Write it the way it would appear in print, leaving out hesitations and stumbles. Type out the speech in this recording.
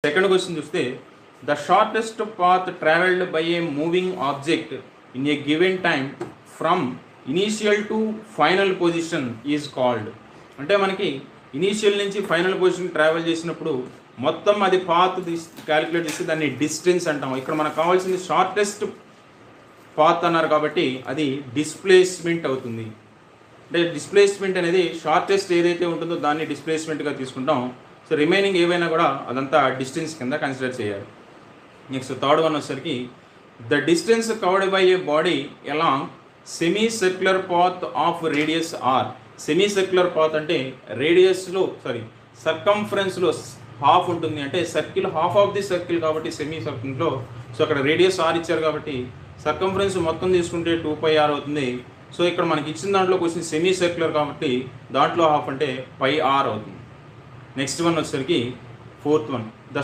Second question చూస్తే the shortest path travelled by A moving object in a given time from initial to final position is called. అంటే మనకి initial నుంచి final position travel చేసినప్పుడు మొత్తం అది path calculate చేస్తే దాన్ని డిస్టెన్స్ అంటాం. ఇక్కడ మనకు కావాల్సింది షార్టెస్ట్ పాత్ అన్నారు కాబట్టి అది డిస్ప్లేస్మెంట్ అవుతుంది. అంటే డిస్ప్లేస్మెంట్ అనేది షార్టెస్ట్ ఏదైతే ఉంటుందో దాన్ని డిస్ప్లేస్మెంట్గా తీసుకుంటాం. సో రిమైనింగ్ ఏవైనా కూడా అదంతా డిస్టెన్స్ కింద కన్సిడర్ చేయాలి. నెక్స్ట్ థర్డ్ వన్ వచ్చేసరికి the distance covered by a body along semi circular path of radius r. Semi circular path అంటే రేడియస్లో సర్కంఫరెన్స్లో హాఫ్ ఉంటుంది. అంటే circle half of the circle కాబట్టి సెమీ సర్కిల్లో సో అక్కడ రేడియస్ ఆర్ ఇచ్చారు కాబట్టి సర్కంఫరెన్స్ మొత్తం తీసుకుంటే 2πr అవుతుంది. సో ఇక్కడ మనకి ఇచ్చిన దాంట్లో క్వశ్చన్ సెమీ సర్క్యులర్ కాబట్టి దాంట్లో హాఫ్ అంటే πr అవుతుంది. నెక్స్ట్ వన్ వచ్చేసరికి ఫోర్త్ వన్ ద